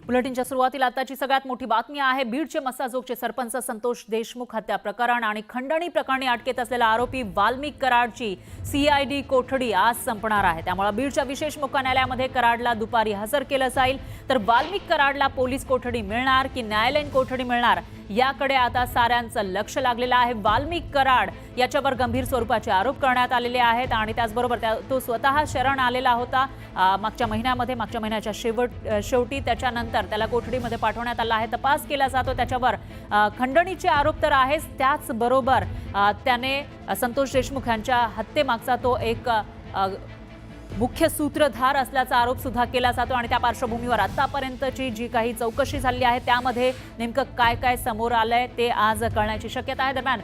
बुलेटिनच्या सुरुवातीला आताची सगळ्यात मोठी बातमी आहे। बीडचे मसाजोगचे सरपंच संतोष देशमुख हत्या प्रकरण आणि खंडणी प्रकरणी अटकेत असलेला आरोपी वाल्मिक कराडची सीआयडी कोठडी आज संपणार आहे। त्यामुळे बीडच्या विशेष मोक्का न्यायालयामध्ये कराडला दुपारी हजर केलं जाईल। तर वाल्मिक कराडला पोलीस कोठडी मिळणार की न्यायालयीन कोठडी मिळणार याकडे आता साऱ्यांचं लक्ष लागलेलं आहे। वाल्मिक कराड याच्यावर गंभीर स्वरूपाचे आरोप करण्यात आलेले आहेत आणि त्याचबरोबर तो स्वतः शरण आलेला होता मागच्या महिन्याच्या शेवटी। त्याच्यानंतर त्याला कोठडीमध्ये पाठवण्यात आला आहे। तपास केला जातो त्याच्यावर खंडणीचे आरोप तर आहेच, त्याचबरोबर त्याने संतोष देशमुख यांच्या हत्येमागचा तो एक मुख्य सूत्रधार असल्याचा आरोप सुद्धा केला जातो आणि त्या पार्श्वभूमीवर आतापर्यंतची जी काही चौकशी झाली आहे त्यामध्ये नेमकं काय काय समोर आलंय ते आज कळण्याची शक्यता आहे। दरम्यान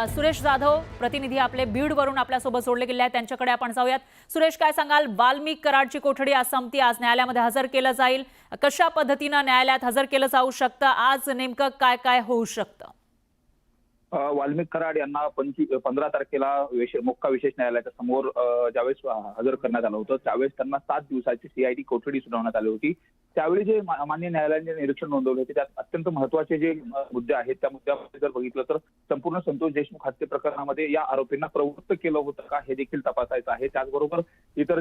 सुरेश जाधव प्रतिनिधी आपले बीडवरून आपल्यासोबत जोडले गेले आहेत, त्यांच्याकडे आपण जाऊयात। सुरेश, काय सांगाल? वाल्मिक कराडची कोठडी आज संपती, आज न्यायालयामध्ये हजर केलं जाईल। कशा पद्धतीने न्यायालयात हजर केलं जाऊ शकतं? आज नेमकं काय काय होऊ शकतं? वाल्मिक कराड यांना 15 तारखेला मोक्का विशेष न्यायालयाच्या समोर ज्यावेळेस हजर करण्यात आलं होतं त्यावेळेस त्यांना 7 दिवसाची सीआयडी कोठडी सुनावण्यात आली होती। त्यावेळी जे मान्य न्यायालयाने निरीक्षण नोंदवले होते त्यात अत्यंत महत्त्वाचे जे मुद्दे आहेत त्या मुद्द्यामध्ये जर बघितलं तर संपूर्ण संतोष देशमुख हत्ये प्रकरणामध्ये या आरोपींना प्रवृत्त केलं होतं का हे देखील तपासायचं आहे। त्याचबरोबर इतर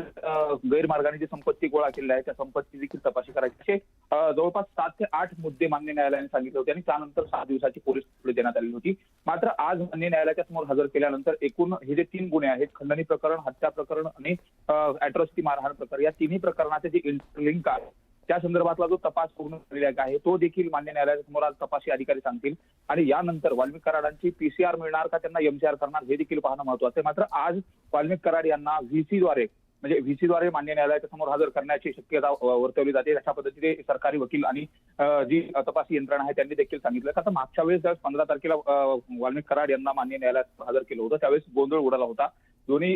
गैरमार्गाने जी संपत्ती गोळा केली आहे त्या संपत्ती देखील तपासणी करायची असे जवळपास 7 ते 8 मुद्दे मान्य न्यायालयाने सांगितले होते आणि त्यानंतर 6 दिवसाची पोलीस कोठडी देण्यात आली होती। मात्र आज मान्य न्यायालयाच्या समोर हजर केल्यानंतर एकूण हे जे 3 गुन्हे आहेत, खंडणी प्रकरण, हत्या प्रकरण आणि अॅट्रॉसिटी मारहाण प्रकरण, या तिन्ही प्रकरणाचे जे इंटरलिंक आहे त्या संदर्भातला जो तपास पूर्ण झालेला आहे तो देखील मान्य न्यायालयासमोर आज तपासी अधिकारी सांगतील आणि यानंतर वाल्मिक कराडांची पीसीआर मिळणार का त्यांना एमसीआर करणार हे देखील पाहणं महत्त्वाचं आहे। मात्र आज वाल्मिक कराड यांना व्हीसीद्वारे मान्य न्यायालयाच्या समोर हजर करण्याची शक्यता वर्तवली जाते। अशा पद्धतीने सरकारी वकील आणि जी तपासी यंत्रणा आहे त्यांनी देखील सांगितलं का मागच्या वेळेस 15 तारखेला वाल्मिक कराड यांना मान्य न्यायालयात हजर केलं होतं त्यावेळेस गोंधळ उडाला होता। दोन्ही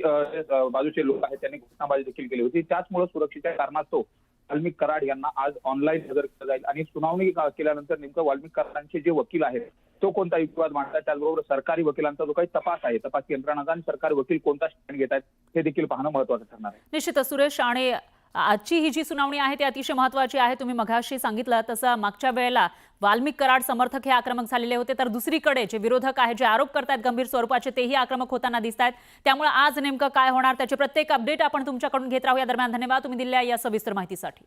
बाजूचे लोक आहेत त्यांनी घोषणाबाजी देखील केली होती। त्याचमुळे सुरक्षेच्या कारणास्तव वाल्मिक कराड यांना आज ऑनलाईन हजर केलं जाईल आणि सुनावणी केल्यानंतर नेमकं वाल्मिक कराडांचे जे वकील आहेत तो कोणता युक्तिवाद मांडतात, त्याचबरोबर सरकारी वकिलांचा जो काही तपास आहे, तपास यंत्रणाचा आणि सरकारी वकील कोणता स्टँड घेत आहेत हे देखील पाहणं महत्त्वाचं ठरणार आहे। निश्चितच सुरेश, आणि आजची ही जी सुनावणी आहे ती अतिशय महत्त्वाची आहे। तुम्ही मगाशी सांगितलं तसं मागच्या वेळेला वाल्मिक कराड समर्थक हे आक्रमक झालेले होते, तर दुसरीकडे जे विरोधक आहेत, जे आरोप करतात गंभीर स्वरूपाचे, तेही आक्रमक होताना दिसत आहेत। त्यामुळे आज नेमकं काय होणार त्याचे प्रत्येक अपडेट आपण तुमच्याकडून घेत राहू। या दरम्यान धन्यवाद तुम्ही दिलेल्या या सविस्तर माहितीसाठी।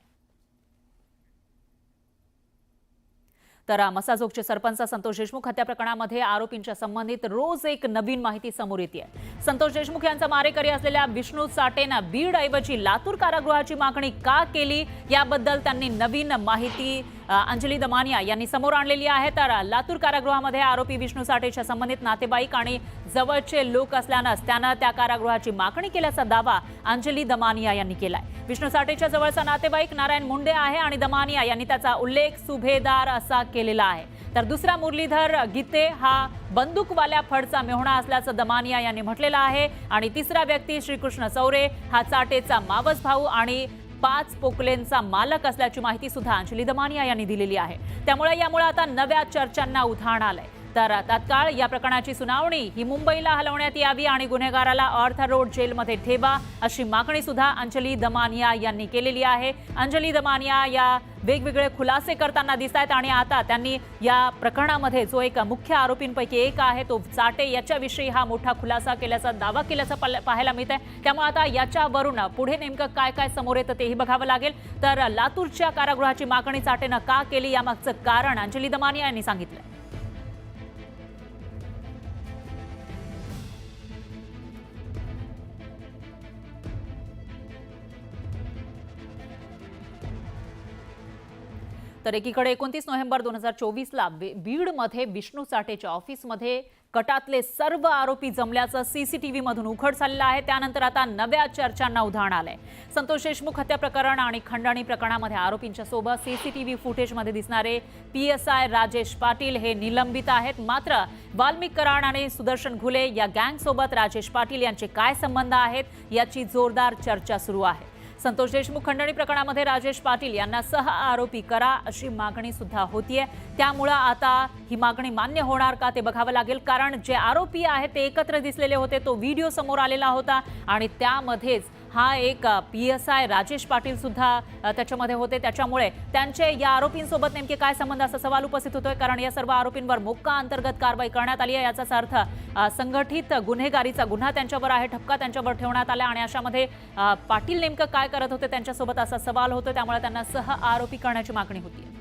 तर मसाजोगचे सरपंच संतोष देशमुख हत्या प्रकरणामध्ये आरोपींच्या संबंधित रोज एक नवीन माहिती समोर येते आहे। संतोष देशमुख यांचा मारेकरी असलेल्या विष्णू साठेनं बीड ऐवजी लातूर कारागृहाची मागणी का केली याबद्दल त्यांनी नवीन माहिती अंजली दमानिया यांनी समोर आणलेली आहे। तर लातूर कारागृहामध्ये आरोपी विष्णू साठेच्या संबंधित नातेवाईक आणि जवळचे लोक असल्यानंच त्यानं त्या कारागृहाची मागणी केल्याचा दावा अंजली दमानिया यांनी केलाय। विष्णू साठेच्या जवळचा नातेवाईक नारायण मुंडे आहे आणि दमानिया यांनी त्याचा उल्लेख सुभेदार असा केलेला आहे। तर दुसरा मुरलीधर गीते हा बंदूकवाल्या फडचा मेहुणा असल्याचं दमानिया यांनी म्हटलेलं आहे आणि तिसरा व्यक्ती श्रीकृष्ण चौरे हा चाटेचा मावस भाऊ आणि 5 पोकलेंचा मालक असल्याची माहिती सुद्धा अंजली दमानिया यांनी दिलेली आहे। त्यामुळे आता नव्या चर्चांना उधाण आलंय। तर तात्काळ या प्रकरणाची सुनावणी ही मुंबईला हलवण्यात यावी आणि गुन्हेगाराला ऑर्थर रोड जेलमध्ये ठेवा अशी मागणी सुद्धा अंजली दमानिया यांनी केलेली आहे। अंजली दमानिया या वेगवेगळे खुलासे करताना दिसत आहेत आणि आता त्यांनी या प्रकरणामध्ये जो एक मुख्य आरोपींपैकी एक आहे तो चाटे याच्याविषयी हा मोठा खुलासा केल्याचा दावा केल्याचा पाहायला मिळत आहे। त्यामुळे आता याच्यावरून पुढे नेमकं काय काय समोर येतं तेही बघावं लागेल। तर लातूरच्या कारागृहाची मागणी चाटेनं का केली यामागचं कारण अंजली दमानिया यांनी सांगितलं। तर एकीकडे 29 नोव्हेंबर 2024ला बीडमध्ये विष्णू साठेच्या ऑफिसमध्ये कटातले सर्व आरोपी जमल्याचं सीसीटीव्ही मधून उघड झालेलं आहे। त्यानंतर आता नव्या चर्चांना उधाण आलंय। संतोष देशमुख हत्या प्रकरण आणि खंडणी प्रकरणामध्ये आरोपींच्या सोबत सीसीटीव्ही फुटेजमध्ये दिसणारे पीएसआय राजेश पाटील हे निलंबित आहेत। मात्र वाल्मिक कराड आणि सुदर्शन घुले या गँग सोबत राजेश पाटील यांचे काय संबंध आहेत याची जोरदार चर्चा सुरू आहे। संतोष देशमुख खंडणी प्रकरणामध्ये राजेश पाटील यांना सह आरोपी करा अशी मागणी सुद्धा होतीये। त्यामुळे आता ही मागणी मान्य होणार का ते बघावं लागेल, कारण जे आरोपी आहेत ते एकत्र दिसलेले होते, तो व्हिडिओ समोर आलेला होता आणि त्यामध्येच हा एक PSI राजेश पाटील सुद्धा त्याच्यामध्ये होते. त्याच्यामुळे त्यांचे या आरोपींसोबत नेमके काय संबंध असा सवाल उपस्थित होतोय, कारण या सर्व आरोपींवर मोक्का अंतर्गत कारवाई करण्यात आली आहे. याचाच अर्थ संघटित गुन्हेगारीचा गुन्हा त्यांच्यावर आहे, ठपका त्यांच्यावर ठेवण्यात आला आणि अशामध्ये पाटील नेमकं काय करत होते त्यांच्यासोबत असा सवाल होतो. त्यामुळे त्यांना सह आरोपी करण्याची मागणी होती.